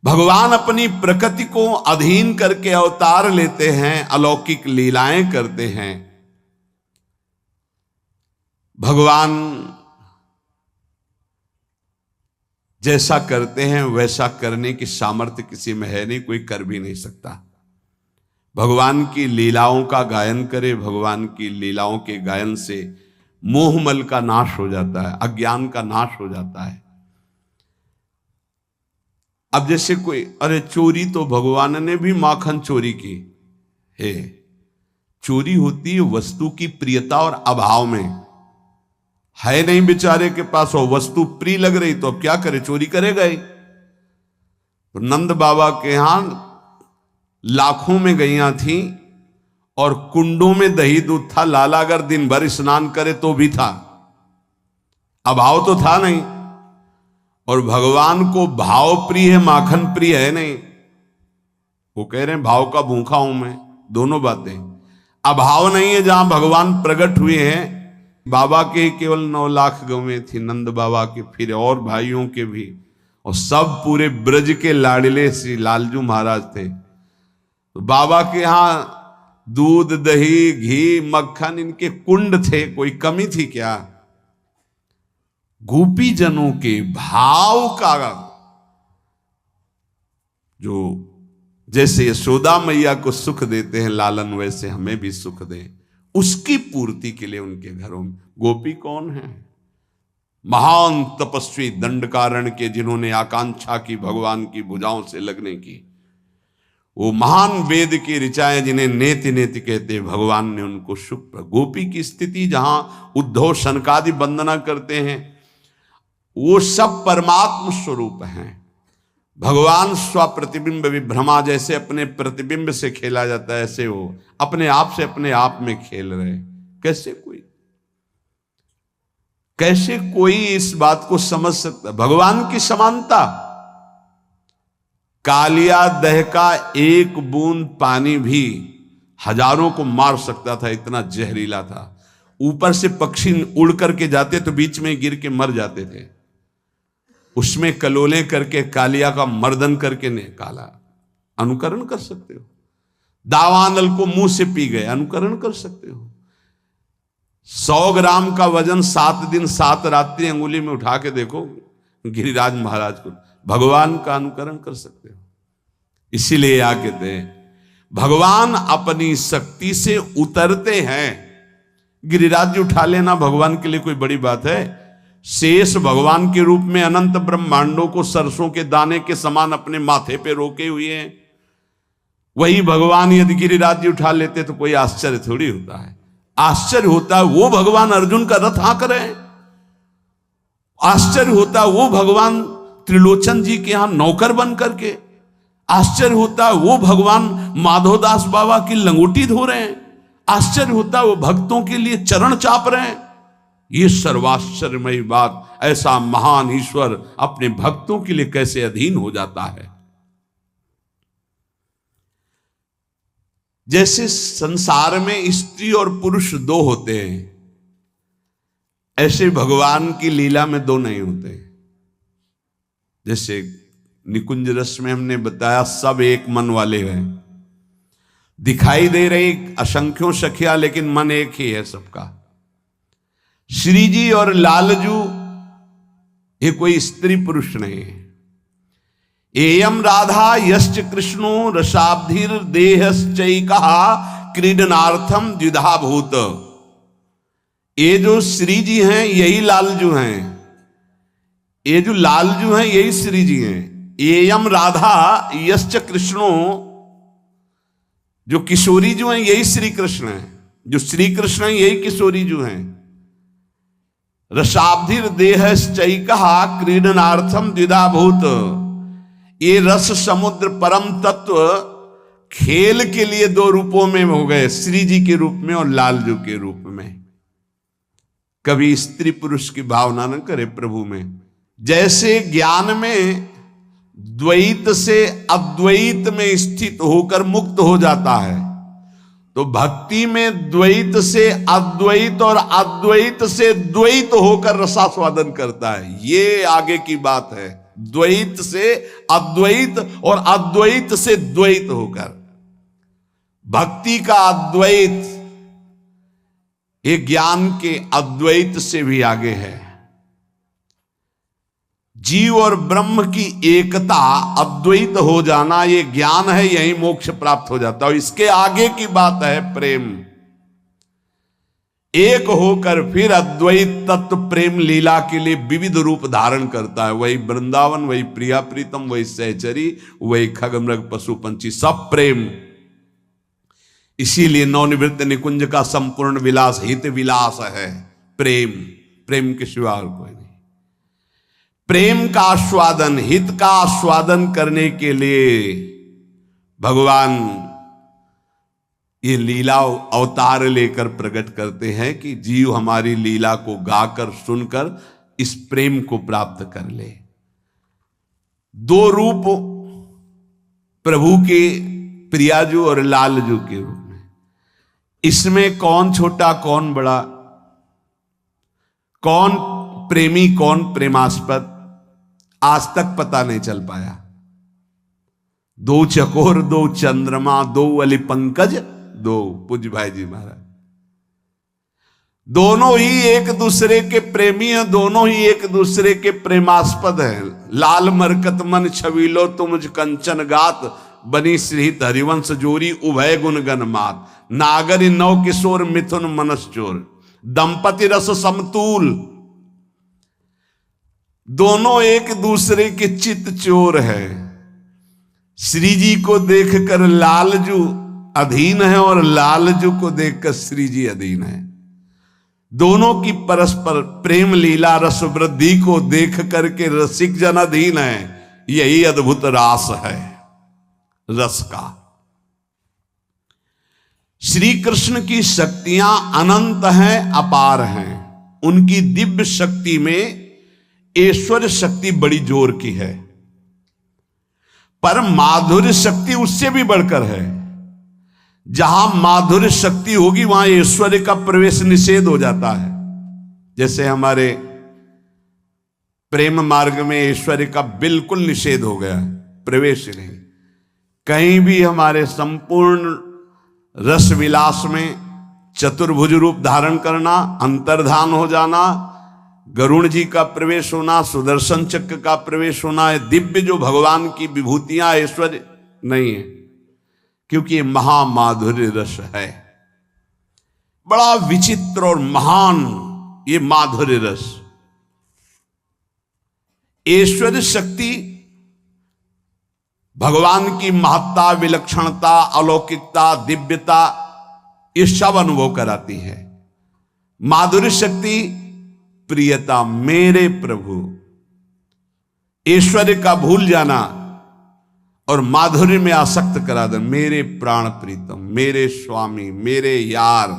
भगवान अपनी प्रकृति को अधीन करके अवतार लेते हैं, अलौकिक लीलाएं करते हैं। भगवान जैसा करते हैं वैसा करने की सामर्थ्य किसी में है नहीं, कोई कर भी नहीं सकता। भगवान की लीलाओं का गायन करे, भगवान की लीलाओं के गायन से मोहमल का नाश हो जाता है, अज्ञान का नाश हो जाता है। अब जैसे कोई, अरे चोरी तो भगवान ने भी माखन चोरी की है। चोरी होती है वस्तु की प्रियता और अभाव में। है नहीं बेचारे के पास, वो वस्तु प्रिय लग रही तो अब क्या करे, चोरी करेगा ही। तो नंद बाबा के यहां लाखों में गैया थी और कुंडों में दही दूध था। लाला अगर दिन भर स्नान करे तो भी था, अभाव तो था नहीं। और भगवान को भाव प्रिय है, माखन प्रिय है नहीं। वो कह रहे हैं भाव का भूखा हूं मैं, दोनों बातें। अभाव नहीं है जहां भगवान प्रकट हुए हैं। बाबा के केवल 9 लाख गवें थी, नंद बाबा के, फिर और भाइयों के भी, और सब पूरे ब्रज के लाडले श्री लालजू महाराज थे। तो बाबा के यहां दूध दही घी मक्खन इनके कुंड थे, कोई कमी थी क्या? गोपी जनों के भाव का जो, जैसे यशोदा मैया को सुख देते हैं लालन, वैसे हमें भी सुख दें, उसकी पूर्ति के लिए उनके घरों में। गोपी कौन है? महान तपस्वी दंडकारण्य के, जिन्होंने आकांक्षा की भगवान की भुजाओं से लगने की। वो महान वेद की ऋचाएं जिन्हें नेति नेति कहते, भगवान ने उनको सुख। गोपी की स्थिति जहां उद्धव शनकादि वंदना करते हैं, वो सब परमात्म स्वरूप हैं। भगवान स्वप्रतिबिंब विभ्रमा, जैसे अपने प्रतिबिंब से खेला जाता है, ऐसे वो अपने आप से अपने आप में खेल रहे। कैसे कोई इस बात को समझ सकता? भगवान की समानता। कालिया दह का एक बूंद पानी भी हजारों को मार सकता था, इतना जहरीला था। ऊपर से पक्षी उड़ करके जाते तो बीच में गिर के मर जाते थे। उसमें कलोले करके कालिया का मर्दन करके निकाला। अनुकरण कर सकते हो। दावानल को मुंह से पी गए, अनुकरण कर सकते हो। 100 ग्राम का वजन 7 दिन 7 रात्रि अंगुली में उठा के देखो गिरिराज महाराज को, भगवान का अनुकरण कर सकते हो। इसीलिए या कहते हैं भगवान अपनी शक्ति से उतरते हैं। गिरिराज जी उठा लेना भगवान के लिए कोई बड़ी बात है? शेष भगवान के रूप में अनंत ब्रह्मांडों को सरसों के दाने के समान अपने माथे पे रोके हुए हैं। वही भगवान यदि गिरिराज जी उठा लेते तो कोई आश्चर्य थोड़ी होता है। आश्चर्य होता है वो भगवान अर्जुन का रथ हाँक रहे हैं। आश्चर्य होता है वो भगवान त्रिलोचन जी के यहां नौकर बन करके। आश्चर्य होता है वो भगवान माधवदास बाबा की लंगोटी धो रहे हैं। आश्चर्य होता है वो भक्तों के लिए चरण चाप रहे हैं। ये सर्वाश्चर्यमयी बात, ऐसा महान ईश्वर अपने भक्तों के लिए कैसे अधीन हो जाता है। जैसे संसार में स्त्री और पुरुष 2 होते हैं, ऐसे भगवान की लीला में 2 नहीं होते। जैसे निकुंज रस में हमने बताया, सब एक मन वाले हैं। दिखाई दे रही असंख्यों सखिया, लेकिन मन एक ही है सबका। श्री जी और लालजू ये कोई स्त्री पुरुष नहीं है। एयम राधा यश्च कृष्णो रसाब्धिर देहश्चैकः क्रीडनार्थम द्विधा भूत। ये जो श्री जी हैं यही लालजू हैं, ये जो लालजू हैं यही श्री जी हैं। एयम राधा यश्च कृष्णो, जो किशोरी जो हैं यही श्री कृष्ण हैं, जो श्री कृष्ण हैं यही किशोरी जो हैं। रसाब्धिर देहश्चैकः क्रीडनार्थम द्विधा भूत। ये रस समुद्र परम तत्व खेल के लिए 2 रूपों में हो गए, श्री जी के रूप में और लालजू के रूप में। कभी स्त्री पुरुष की भावना न करे प्रभु में। जैसे ज्ञान में द्वैत से अद्वैत में स्थित होकर मुक्त हो जाता है, तो भक्ति में द्वैत से अद्वैत और अद्वैत से द्वैत होकर रसास्वादन करता है। ये आगे की बात है। द्वैत से अद्वैत और अद्वैत से द्वैत होकर। भक्ति का अद्वैत ये ज्ञान के अद्वैत से भी आगे है। जीव और ब्रह्म की एकता, अद्वैत हो जाना, ये ज्ञान है, यही मोक्ष प्राप्त हो जाता है। और इसके आगे की बात है प्रेम। एक होकर फिर अद्वैत तत्व प्रेम लीला के लिए विविध रूप धारण करता है। वही वृंदावन, वही प्रिया प्रीतम, वही सहचरी, वही खगमृग पशु पंछी, सब प्रेम। इसीलिए नवनिवृत्त निकुंज का संपूर्ण विलास हित विलास है प्रेम। प्रेम के सिवा और कोई नहीं। प्रेम का आस्वादन, हित का आस्वादन करने के लिए भगवान ये लीला अवतार लेकर प्रकट करते हैं कि जीव हमारी लीला को गाकर सुनकर इस प्रेम को प्राप्त कर ले। दो रूप प्रभु के, प्रियाजू और लालजू के रूप में। इसमें कौन छोटा कौन बड़ा, कौन प्रेमी कौन प्रेमास्पद, आज तक पता नहीं चल पाया। दो चकोर, दो चंद्रमा, दो अली पंकज, दो पूज्य भाई जी महाराज। दोनों ही एक दूसरे के प्रेमी हैं, दोनों ही एक दूसरे के प्रेमास्पद हैं। लाल मरकत मन छबीलो तुम कंचन गात, बनी श्रीहित हरिवंश जोरी उभय गुण गण मात। नागरी नव किशोर मिथुन मनस चोर, दंपति रस समतूल। दोनों एक दूसरे के चित्त चोर है। श्री जी को देखकर लालजू अधीन है और लालजू को देखकर श्री जी अधीन है। दोनों की परस्पर प्रेम लीला रस वृद्धि को देख करके रसिक जन अधीन है। यही अद्भुत रास है रस का। श्री कृष्ण की शक्तियां अनंत हैं, अपार हैं। उनकी दिव्य शक्ति में ऐश्वर्य शक्ति बड़ी जोर की है, पर माधुर्य शक्ति उससे भी बढ़कर है। जहां माधुर्य शक्ति होगी वहां ऐश्वर्य का प्रवेश निषेध हो जाता है। जैसे हमारे प्रेम मार्ग में ऐश्वर्य का बिल्कुल निषेध हो गया, प्रवेश नहीं। कहीं भी हमारे संपूर्ण रस विलास में चतुर्भुज रूप धारण करना, अंतर्धान हो जाना, गरुण जी का प्रवेश होना, सुदर्शन चक्र का प्रवेश होना, दिव्य जो भगवान की विभूतियां ऐश्वर्य नहीं है, क्योंकि ये महामाधुर्य रस है। बड़ा विचित्र और महान ये माधुर्य रस। ऐश्वर्य शक्ति भगवान की महत्ता, विलक्षणता, अलौकिकता, दिव्यता, ये सब अनुभव कराती है। माधुर्य शक्ति प्रियता, मेरे प्रभु। ऐश्वर्य का भूल जाना और माधुर्य में आसक्त करा दे, मेरे प्राण प्रीतम, मेरे स्वामी, मेरे यार।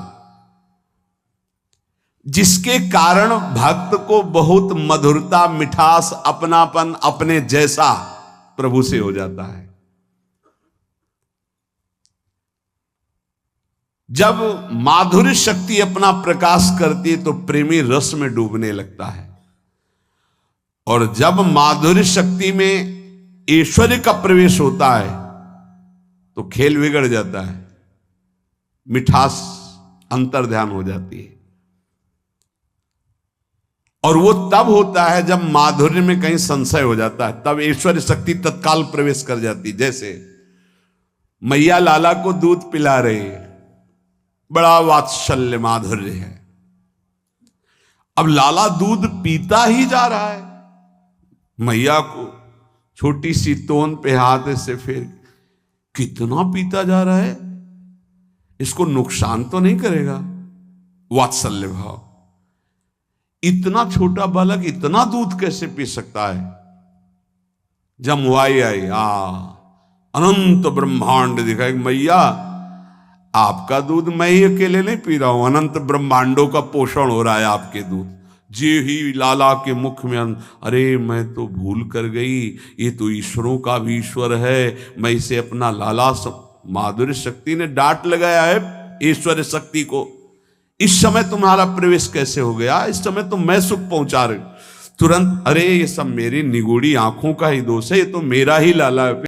जिसके कारण भक्त को बहुत मधुरता, मिठास, अपनापन, अपने जैसा प्रभु से हो जाता है। जब माधुर्य शक्ति अपना प्रकाश करती है तो प्रेमी रस में डूबने लगता है, और जब माधुर्य शक्ति में ऐश्वर्य का प्रवेश होता है तो खेल बिगड़ जाता है, मिठास अंतर्ध्यान हो जाती है। और वो तब होता है जब माधुर्य में कहीं संशय हो जाता है, तब ऐश्वर्य शक्ति तत्काल प्रवेश कर जाती। जैसे मैया लाला को दूध पिला रही है, बड़ा वात्सल्य माधुर्य है। अब लाला दूध पीता ही जा रहा है, मैया को छोटी सी तोन पे हाथ से फिर कितना पीता जा रहा है, इसको नुकसान तो नहीं करेगा। वात्सल्य भाव। इतना छोटा बालक इतना दूध कैसे पी सकता है। जमुआई आई, अनंत ब्रह्मांड दिखाई, मैया आपका दूध मैं ही अकेले नहीं पी रहा हूं, अनंत ब्रह्मांडों का पोषण हो रहा है आपके दूध। जी ही लाला के मुख में, अरे मैं तो भूल कर गई, ये तो ईश्वरों का भी ईश्वर है, मैं इसे अपना लाला। माधुर्य शक्ति ने डांट लगाया है ईश्वर शक्ति को, इस समय तुम्हारा प्रवेश कैसे हो गया, इस समय तो मैं सुख पहुंचा रही। तुरंत अरे ये सब मेरी निगूढ़ी आंखों का ही दोष है, ये तो मेरा ही लाला है।